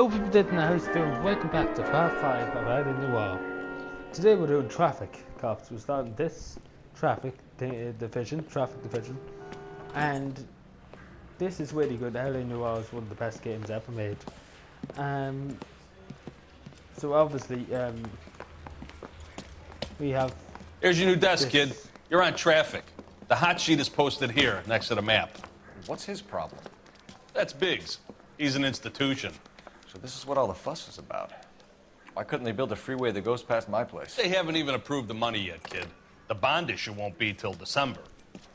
Hello people dead in the house doing, welcome back to part 5 of LA Noire. Today we're doing traffic cops. We're starting this traffic division, and this is really good. LA Noire is one of the best games ever made. So obviously we have... Here's your new desk, kid. You're on traffic. The hot sheet is posted here, next to the map. What's his problem? That's Biggs. He's an institution. So this is what all the fuss is about. Why couldn't they build a freeway that goes past my place? They haven't even approved the money yet, kid. The bond issue won't be till December.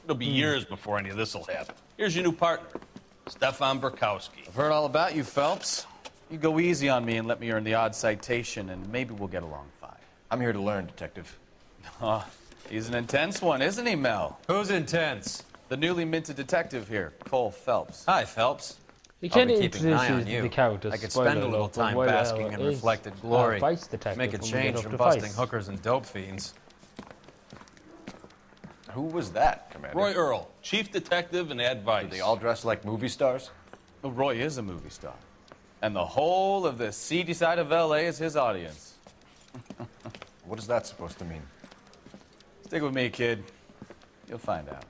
It'll be years before any of this will happen. Here's your new partner, Stefan Burkowski. I've heard all about you, Phelps. You go easy on me and let me earn the odd citation, and maybe we'll get along fine. I'm here to learn, Detective. Oh, he's an intense one, isn't he, Mel? Who's intense? The newly minted detective here, Cole Phelps. Hi, Phelps. He I'll kind be of keeping an eye on introduces you. the characters. I could spend a little time basking in reflected glory. Make a change from busting hookers and dope fiends. Who was that, Commander? Roy Earl, chief detective and advice. Do they all dress like movie stars? Well, Roy is a movie star. And the whole of the seedy side of L.A. is his audience. What is that supposed to mean? Stick with me, kid. You'll find out.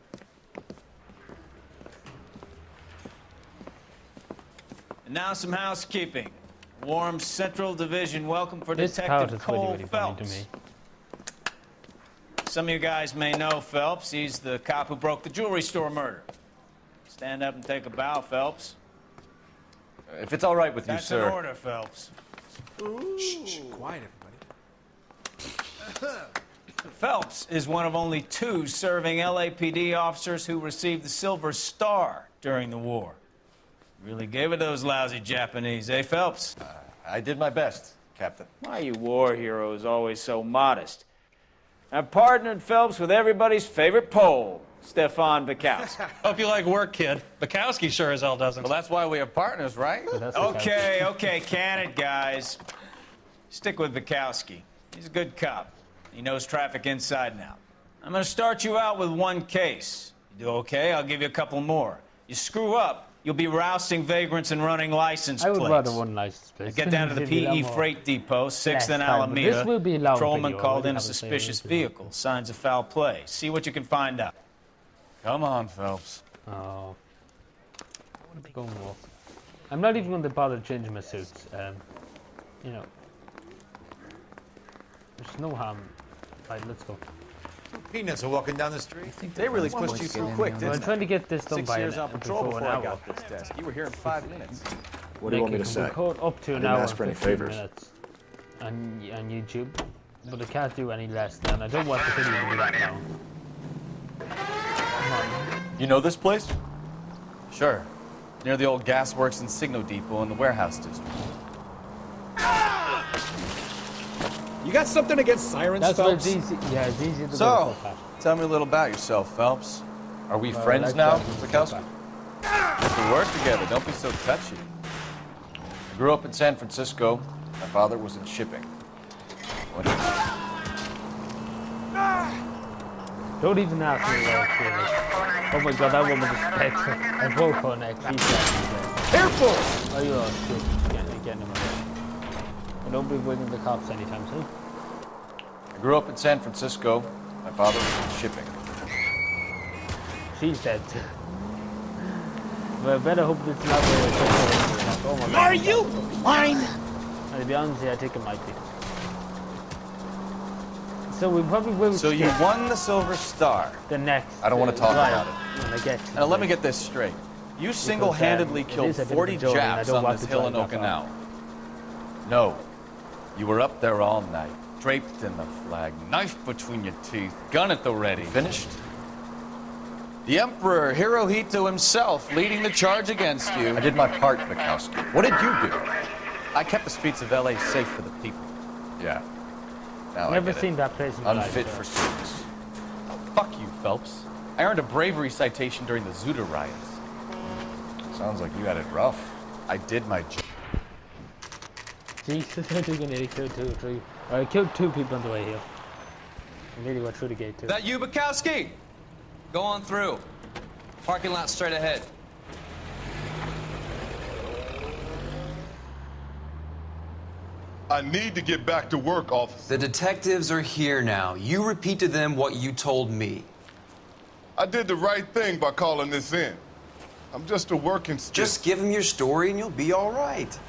And now some housekeeping. Warm Central Division welcome for This part Detective is Cole really funny to Phelps. me. Some of you guys may know Phelps. He's the cop who broke the jewelry store murder. Stand up and take a bow, Phelps. If it's all right with you, That's sir. an order, Phelps. Shh, quiet, everybody. Phelps is one of only 2 serving LAPD officers who received the Silver Star during the war. Really gave it those lousy Japanese, eh, Phelps? I did my best, Captain. Why are you war heroes always so modest? I've partnered Phelps with everybody's favorite Pole, Stefan Burkowski. Hope you like work, kid. Bukowski sure as hell doesn't. Well, that's why we have partners, right? Okay, can it, guys. Stick with Burkowski. He's a good cop. He knows traffic inside and out. I'm going to start you out with 1 case. You do okay, I'll give you a couple more. You screw up, you'll be rousting vagrants and running license I plates. would rather one license plate. Get down to the PE freight depot, 6th and Alameda. This will be a long Patrolman video. called I in a haven't seen suspicious this. vehicle. Signs of foul play. See what you can find out. Come on, Phelps. Oh. Going more. I'm not even going to bother changing my suits. You know. There's no harm. Right, let's go. Peanuts are walking down the street. They really pushed you through quick, Well, didn't I'm they? trying to get this done 6 by years on patrol before before an I hour. got this desk. You were here in 5 minutes. What do you want me to say? Record up to an didn't hour ask for any 15 favors. minutes on YouTube, but I can't do any less than. I don't want the video to be that long. Come on. You know this place? Sure. Near the old gasworks and Signo Depot in the warehouse district. You got something against sirens, That's why it's Phelps? easy. Yeah, it's easy to So, go for that. tell me a little about yourself, Phelps. Are we Well, I friends like now, that. Burkowski? We work together. Don't be so touchy. I grew up in San Francisco. My father was in shipping. What Don't even ask me where it's really. Oh my god, that woman is spectral. I broke her neck. She's dead. Careful! Oh, you're all shit. Getting him away. I don't be winging the cops anytime soon. I grew up in San Francisco. My father was in shipping. She's dead too. But I better hope it's not very oh my god. Are you blind? And to be honest, yeah, I think it might be. So we probably will So you skip won the Silver Star. the next. I don't wanna talk right, about it. When I get to Now let me it. get this straight. You single-handedly it killed is a bit of a 40 joke, and I Japs don't on want this to hill in drive that Okinawa. No. You were up there all night, draped in the flag, knife between your teeth, gun at the ready. Finished? The Emperor Hirohito himself leading the charge against you. I did my part, Bukowski. What did you do? I kept the streets of LA safe for the people. Yeah. Now Never I get seen it. that place in my life. Unfit for service. Fuck you, Phelps. I earned a bravery citation during the Zuda riots. Sounds like you had it rough. I did my job. Jesus, I think I nearly killed 2 or 3. I killed 2 people on the way here. I nearly went through the gate too. That you, Bukowski? Go on through. Parking lot straight ahead. I need to get back to work, officer. The detectives are here now. You repeat to them what you told me. I did the right thing by calling this in. I'm just a working stiff. Just give them your story and you'll be all right.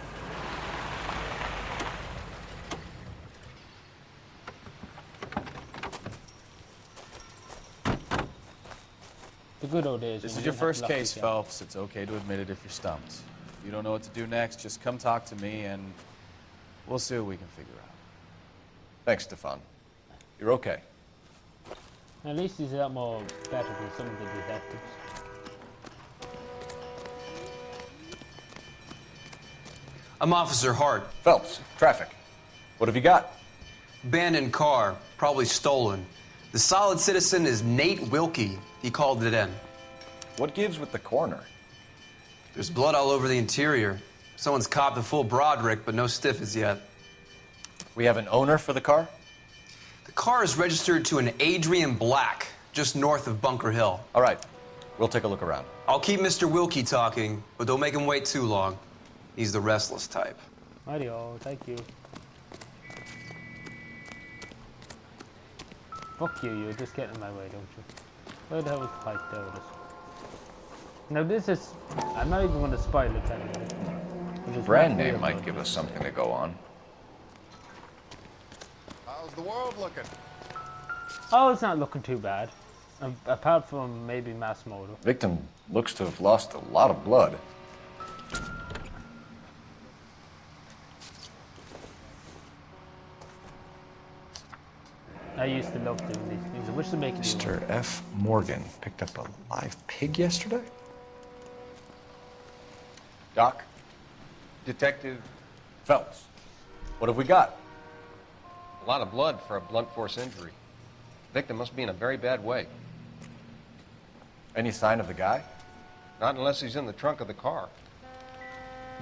The good old days. This when is we your didn't have first lucky case, guys. Phelps. It's okay to admit it if you're stumped. If you don't know what to do next, just come talk to me and we'll see what we can figure out. Thanks, Stefan. You're okay. At least he's a lot more better than some of the detectives. I'm Officer Hart. Phelps, traffic. What have you got? Abandoned car, probably stolen. The solid citizen is Nate Wilkie. He called it in. What gives with the coroner? There's blood all over the interior. Someone's copped a full Broderick, but no stiff as yet. We have an owner for the car? The car is registered to an Adrian Black, just north of Bunker Hill. All right. We'll take a look around. I'll keep Mr. Wilkie talking, but don't make him wait too long. He's the restless type. Mario, thank you. Fuck you, you're just getting in my way, don't you? Where the hell is the pipe? There it is. Now this is... I'm not even going to spoil it anyway. Which is Brand not name weird, might but- give us something to go on. How's the world looking? Oh, it's not looking too bad. Apart from maybe mass motor. Victim looks to have lost a lot of blood. I used to love doing these things. I wish they make it easier. Mr. F. Morgan picked up a live pig yesterday? Doc? Detective, Phelps. What have we got? a lot of blood for a blunt force injury. Victim must be in a very bad way. Any sign of the guy? Not unless he's in the trunk of the car.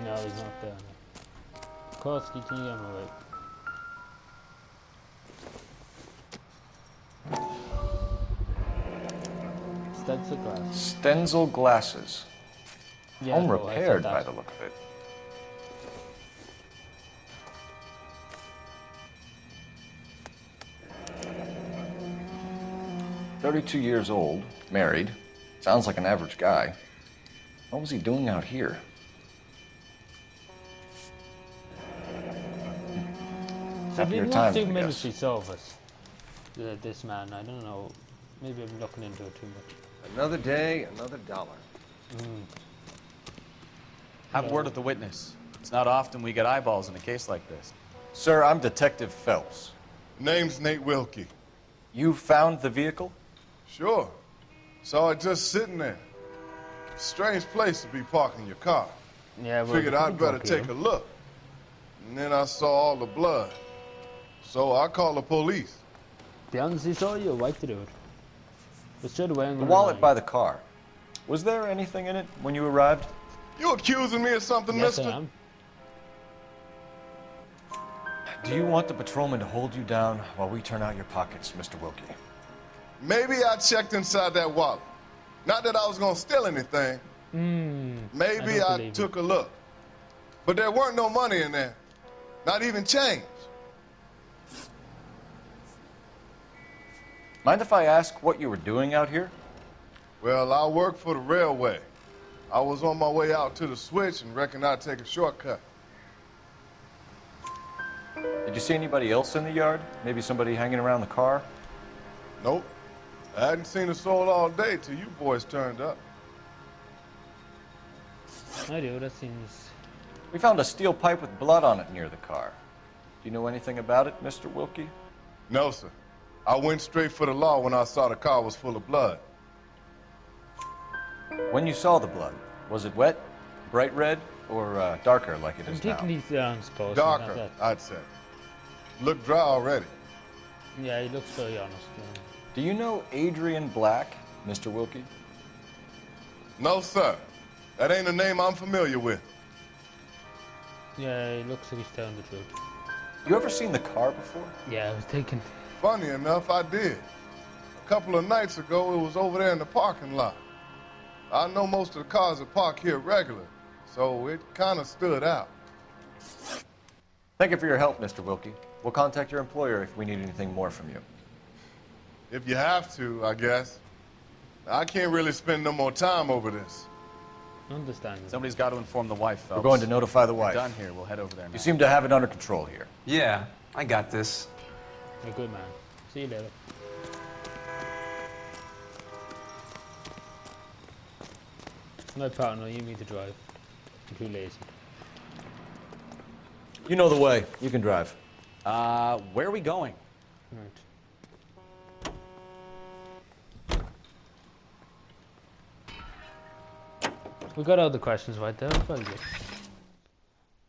No, he's not there. Korsky, can you get him away? Stencil glass. Stenzel glasses. Yeah, Home no, I said repaired by that. the look of it. "32 years old, married. Sounds like an average guy. What was he doing out here?" So After he your must time, do I guess. military service. This man, I don't know. Maybe I'm looking into it too much. Another day, another dollar. Have word with the witness. It's not often we get eyeballs in a case like this. Sir, I'm Detective Phelps. Name's Nate Wilkie. You found the vehicle? Sure. Saw it just sitting there. Strange place to be parking your car. Yeah, well, Figured I'd better take a look. And then I saw all the blood. So I called the police. Be honest, he saw you, wiped to do it. But straight away, I'm The gonna wallet lie. by the car. Was there anything in it when you arrived? You accusing me of something, Yes, mister? I am. Do you want the patrolman to hold you down while we turn out your pockets, Mr. Wilkie? Maybe I checked inside that wallet. Not that I was gonna steal anything. Maybe don't I believe took a look. But there weren't no money in there. Not even change. Mind if I ask what you were doing out here? Well, I work for the railway. I was on my way out to the switch and reckoned I'd take a shortcut. Did you see anybody else in the yard? Maybe somebody hanging around the car? Nope. I hadn't seen a soul all day till you boys turned up. I do, that seems... We found a steel pipe with blood on it near the car. Do you know anything about it, Mr. Wilkie? No, sir. I went straight for the law when I saw the car was full of blood. When you saw the blood, was it wet, bright red, or darker like it I'm is now? taking these down, suppose. Darker, I'd say. Looked dry already. Yeah, he looks very honest. Do you know Adrian Black, Mr. Wilkie? No, sir. That ain't a name I'm familiar with. Yeah, he looks like he's telling the truth. You ever seen the car before? Yeah, I was thinking... Funny enough, I did. A couple of nights ago, it was over there in the parking lot. I know most of the cars are parked here regular, so it kind of stood out. Thank you for your help, Mr. Wilkie. We'll contact your employer if we need anything more from you. If you have to, I guess. I can't really spend no more time over this. Understandable. Somebody's got to inform the wife, Phelps. We're going to notify the We're wife. done here. We'll head over there now. You seem to have it under control here. Yeah, I got this. You're a good man. See you later. My partner, you need to drive. I'm too lazy. You know the way. You can drive. Where are we going? Right. We got all the questions right there. Very good.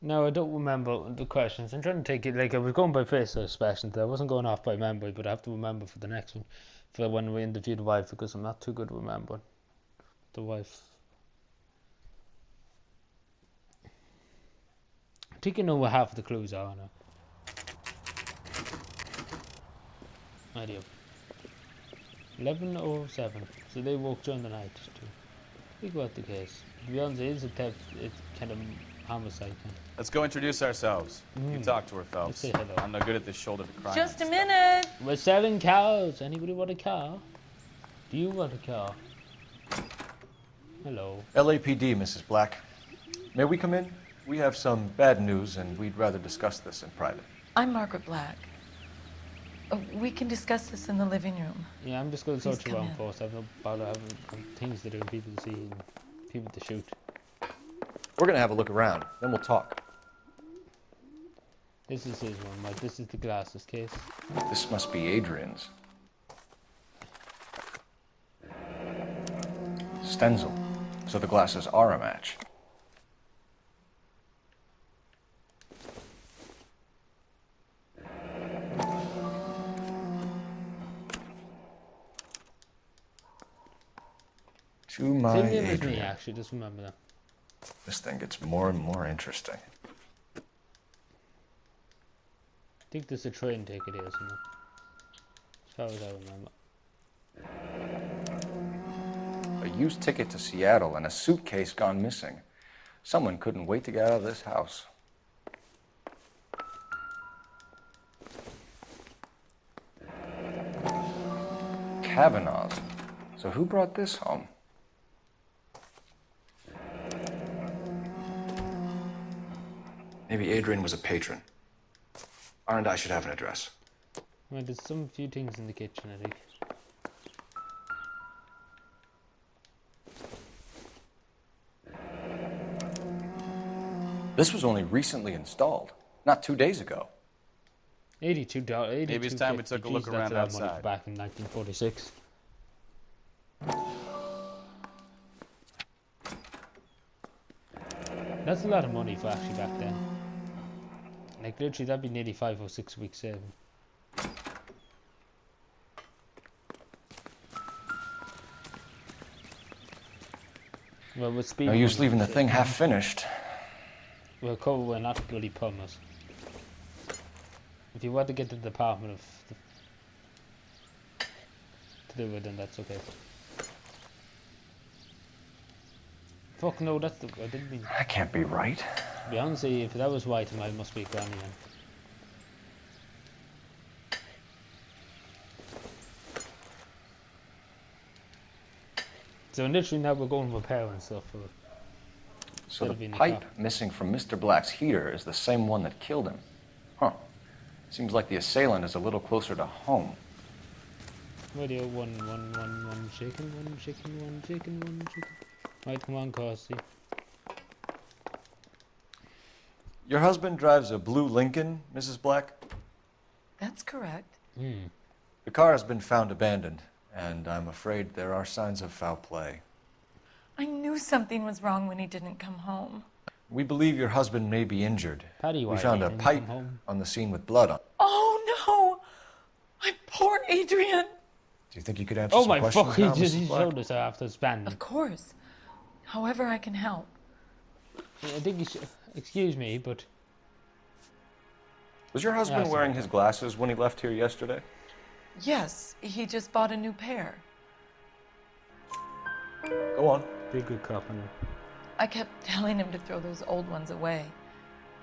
No, I don't remember the questions. I'm trying to take it like I was going by face expression. I wasn't going off by memory, but I have to remember for the next one, for when we interview the wife, because I'm not too good at remembering the wife. I think you know what half of the clues are now. Idea. 11:07. So they woke during the night too. Think about the case. To be honest, it's kind of homicide. Let's go introduce ourselves. You talk to her, Phelps. Let's say hello. I'm no good at this shoulder to cry. Just a on. minute. We're selling cars. Anybody want a car? Do you want a car? Hello. LAPD, Mrs. Black. May we come in? We have some bad news, and we'd rather discuss this in private. I'm Margaret Black. We can discuss this in the living room. Yeah, I'm just going to Please search come around in. first. I've no bother having things to do, and people to see, and people to shoot. We're going to have a look around, then we'll talk. This is his one, right? This is the glasses case. This must be Adrian's. Stenzel. So the glasses are a match. To my Same name as me, Adrian. actually. Just remember that. This thing gets more and more interesting. I think there's a train ticket here somewhere. As far as I remember. A used ticket to Seattle and a suitcase gone missing. Someone couldn't wait to get out of this house. Kavanaugh's. So who brought this home? Maybe Adrian was a patron. R&I should have an address. Well, there's some few things in the kitchen, I think. This was only recently installed, not 2 days ago. $82. Maybe it's time we took a look around that's a lot of money outside. back in 1946. That's a lot of money for actually back then. Like literally, that'd be nearly 5 or 6 weeks saving. Well, with speed. No use money, leaving the thing half finished. We'll cover. We're not bloody plumbers. If you want to get to the department of to do it, then that's okay. Fuck no, that's the. I didn't mean. That can't be right. To be honest, if that was white, I must be granny then. So literally now we're going repair and stuff for. So That'd the be in the pipe car. missing from Mr. Black's heater is the same one that killed him. Huh. Seems like the assailant is a little closer to home. Radio one chicken, one chicken, one chicken, one chicken. Right, come on, Carsey. Your husband drives a blue Lincoln, Mrs. Black? That's correct. The car has been found abandoned, and I'm afraid there are signs of foul play. I knew something was wrong when he didn't come home. We believe your husband may be injured. Paddy, We why found a didn't he pipe come home? on the scene with blood on it. Oh no! My poor Adrian! Do you think you could answer Oh some my questions fuck! now, He Mrs. Black? showed us after span. Of course. However I can help. I think you should. Excuse me, but Was your husband Yes, wearing sir. his glasses when he left here yesterday? Yes, he just bought a new pair. Go on. be a good cop, I know. I kept telling him to throw those old ones away.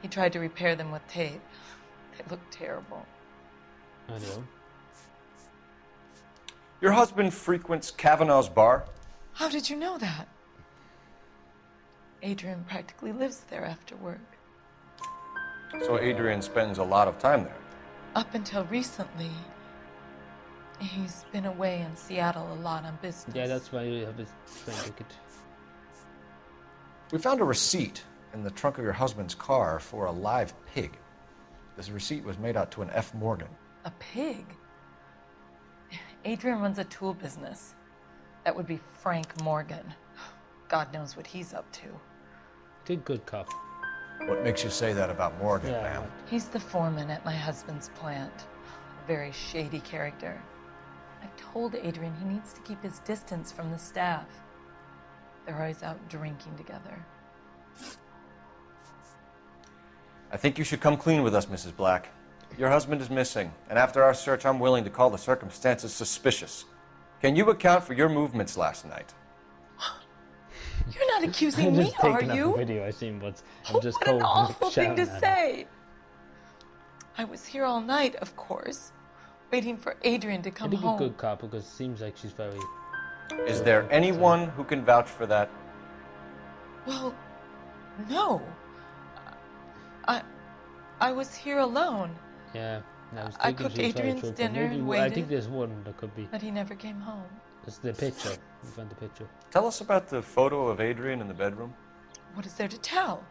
He tried to repair them with tape. They look terrible. I know. Your husband frequents Kavanaugh's bar? How did you know that? Adrian practically lives there after work. So Adrian spends a lot of time there. Up until recently, he's been away in Seattle a lot on business. Yeah, that's why you have his train ticket. We found a receipt in the trunk of your husband's car for a live pig. This receipt was made out to an F. Morgan. A pig? Adrian runs a tool business. That would be Frank Morgan. God knows what he's up to. Did good cop. What makes you say that about Morgan, Yeah. ma'am? He's the foreman at my husband's plant. A very shady character. I've told Adrian he needs to keep his distance from the staff. They're always out drinking together. I think you should come clean with us, Mrs. Black. Your husband is missing, and after our search, I'm willing to call the circumstances suspicious. Can you account for your movements last night? You're not accusing I'm me, just are taking up you? the video I seen once. Oh, I'm just what an cold awful thing to shouting at him. say. I was here all night, of course, waiting for Adrian to I come think a home. good cop because it seems like she's very. Is there anyone who can vouch for that? Well, no. I was here alone, Yeah. I was I thinking cooked she was very Adrian's truthful. dinner Maybe and I think waited. there's one that could be. but he never came home. It's the picture. We found the picture. Tell us about the photo of Adrian in the bedroom. What is there to tell?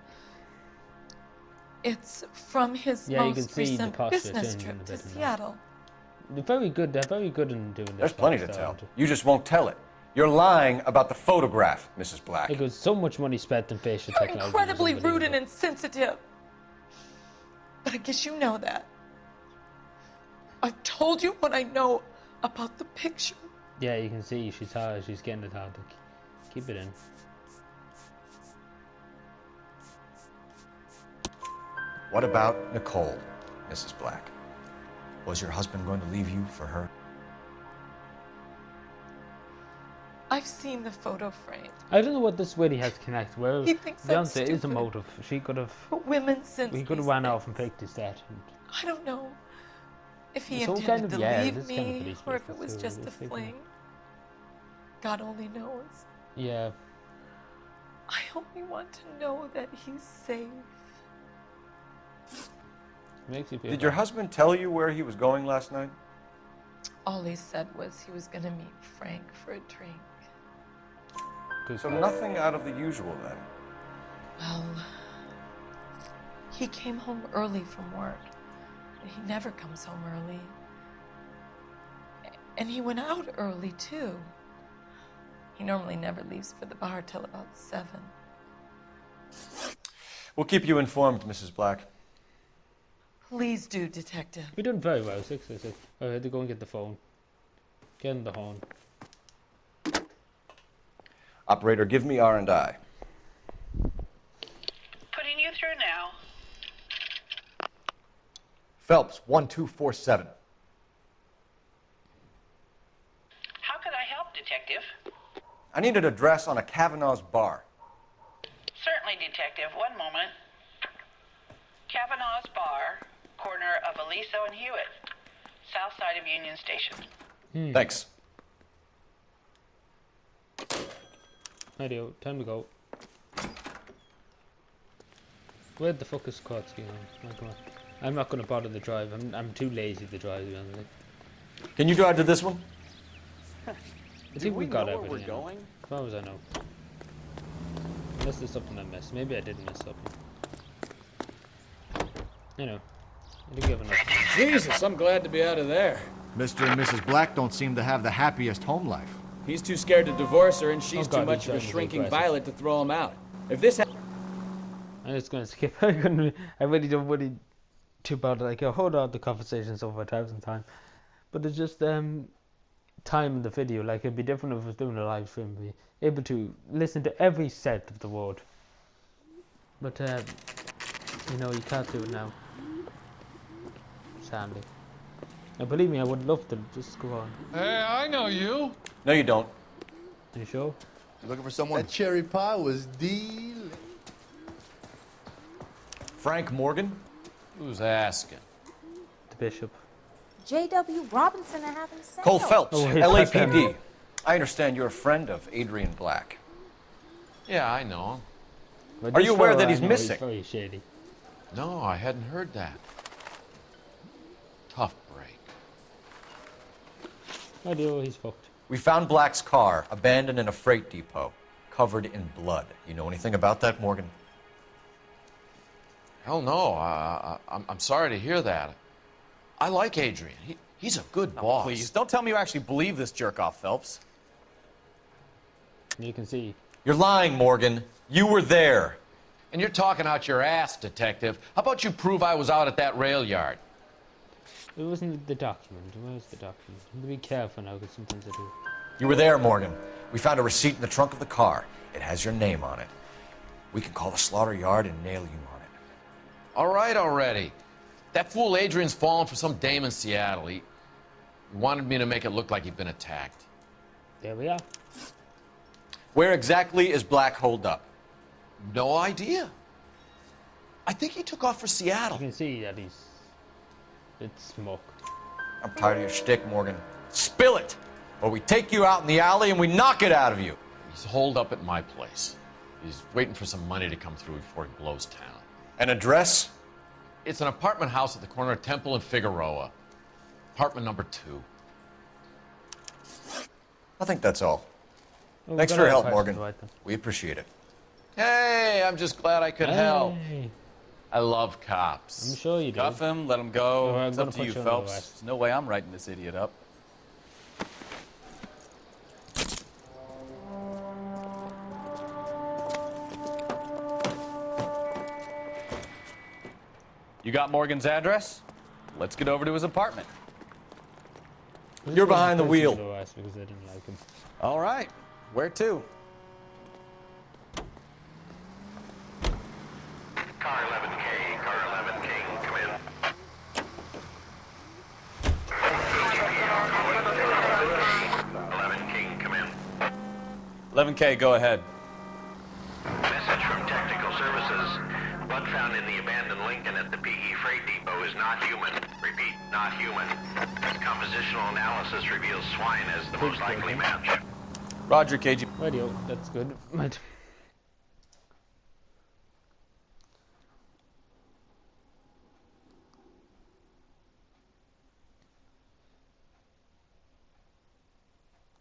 It's from his Yeah, you can most see the recent posture business changing trip in the to bedroom now. Seattle. They're very good. They're very good in doing this. There's plenty to kind of tell. stuff. You just won't tell it. You're lying about the photograph, Mrs. Black. Like, there's so much money spent in facial You're technology. incredibly it's rude and unbelievable. insensitive. But I guess you know that. I've told you what I know about the picture. Yeah, you can see she's hard. She's getting it hard to keep it in. What about Nicole, Mrs. Black? Was your husband going to leave you for her? I've seen the photo frame. I don't know what this really has connected. Where He thinks I'm Beyonce is a stupid. motive. She could have. But women since We could have these ran things. off and faked his death. And I don't know if he It's all intended kind of- to yeah, it leave is kind of me police or if it business, was so just a we'll figure it fling. God only knows. yeah, I only want to know that he's safe. makes you feel. Did your bad. husband tell you where he was going last night? All he said was he was going to meet Frank for a drink. Good So call. nothing out of the usual then. Well, he came home early from work. He never comes home early. And he went out early, too. He normally never leaves for the bar till about 7. We'll keep you informed, Mrs. Black. Please do, Detective. We're doing very well. 666. I had to go and get the phone. Get in the horn. Operator, give me R&I. Putting you through now. Phelps, 1247. How could I help, Detective? I need an address on a Kavanaugh's bar. Certainly, Detective. One moment. Kavanaugh's Bar, corner of Aliso and Hewitt, south side of Union Station. Thanks. Radio, time to go. Where the fuck is Kotsky on? Come on. I'm not gonna bother to drive. I'm too lazy to drive. To be honest. Can you drive to this one? I think we got everything. As far as I know. Unless there's something I missed. Maybe I didn't miss something. You know. I think we have enough time. Jesus, I'm glad to be out of there. Mr. and Mrs. Black don't seem to have the happiest home life. He's too scared to divorce her, and she's Oh, God, too much he's of a driving me shrinking aggressive. violet to throw him out. If this I'm just gonna skip. I really don't really too bad. Like, hold on, the conversation's over 1,000 times. But it's just time in the video. Like, it'd be different if I was doing a live stream. Be able to listen to every set of the word. But you know, you can't do it now. Sadly. Now, believe me, I would love to just go on. Hey, I know you. No, you don't. You sure? You looking for someone? That cherry pie was delicious. Frank Morgan? Who's asking? The bishop. J.W. Robinson are having a sale. Cole Phelps, Oh, wait, LAPD. I understand you're a friend of Adrian Black. Yeah, I know him. But Are this you aware fella, that I he's know missing? Very shady. No, I hadn't heard that. Tough break. I do. He's fucked. We found Black's car abandoned in a freight depot, covered in blood. You know anything about that, Morgan? Hell no. I'm sorry to hear that. I like Adrian. He's a good boss. Please, don't tell me you actually believe this jerk-off, Phelps. You can see. You're lying, Morgan. You were there. And you're talking out your ass, detective. How about you prove I was out at that rail yard? It wasn't the document. Where's the document? I'm gonna be careful now, because sometimes I do. You were there, Morgan. We found a receipt in the trunk of the car. It has your name on it. We can call the slaughter yard and nail you on it. All right already. That fool Adrian's fallen for some dame in Seattle. He wanted me to make it look like he'd been attacked. There we are. Where exactly is Black holed up? No idea. I think he took off for Seattle. You can see that he's... It's smoke. I'm tired of your shtick, Morgan. Spill it! Or we take you out in the alley and we knock it out of you. He's holed up at my place. He's waiting for some money to come through before he blows town. An address? It's an apartment house at the corner of Temple and Figueroa. Apartment number 2. I think that's all. Oh, Thanks we for got your all help, the Morgan. questions right then. We appreciate it. Hey, I'm just glad I could help. Hey. I love cops. I'm sure you do. Cuff him, let him go. All right, I'm It's gonna up to put you, you under Phelps. arrest. There's no way I'm writing this idiot up. You got Morgan's address? Let's get over to his apartment. You're behind the wheel. Because I didn't like him. All right. Where to? Car 11K, car 11K, come in. 11K, come in. 11K, go ahead. Message from Technical Services. Blood found in the abandoned Lincoln at the PE Freight Depot is not human. Repeat, not human. Compositional analysis reveals swine as the most likely match. Roger, KG. Radio, that's good. Right.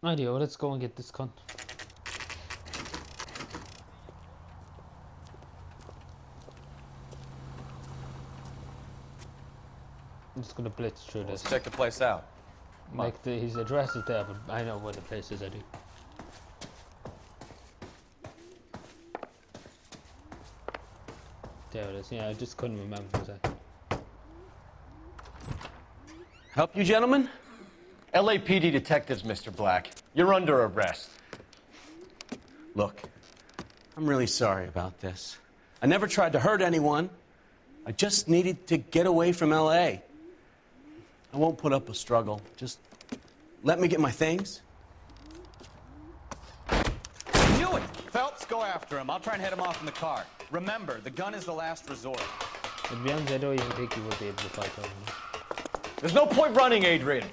Radio, let's go and get this cunt. I'm just gonna blitz through Let's this. check the place out. Like his address is there, but I know where the place is. I do. There it is. Yeah, I just couldn't remember. Was I? Help you, gentlemen? LAPD detectives, Mr. Black. You're under arrest. Look, I'm really sorry about this. I never tried to hurt anyone. I just needed to get away from L.A. I won't put up a struggle. Just let me get my things. Knew it! Phelps, go after him. I'll try and head him off in the car. Remember, the gun is the last resort. To be honest, I don't even think you would be able to fight over him. There's no point running, Adrian.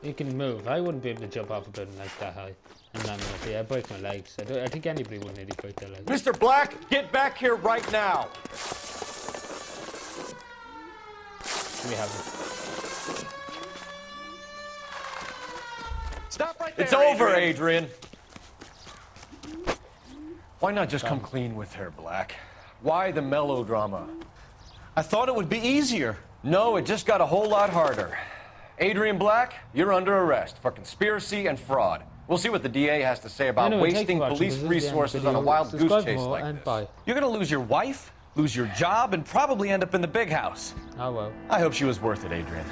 You can move. I wouldn't be able to jump off a building like that high. And land on my feet. I'd break my legs. I think anybody would nearly break their legs. Mr. Black, get back here right now. We have it. Stop right there, It's over, Adrian. Why not just come clean with her, Black? Why the melodrama? I thought it would be easier. No, it just got a whole lot harder. Adrian Black, you're under arrest for conspiracy and fraud. We'll see what the DA has to say about Anyway, thank wasting you for watching. police This is the end of the resources on a video. wild goose Subscribe chase more like and this. bye. You're gonna lose your wife, lose your job, and probably end up in the big house. Oh well. I hope she was worth it, Adrian.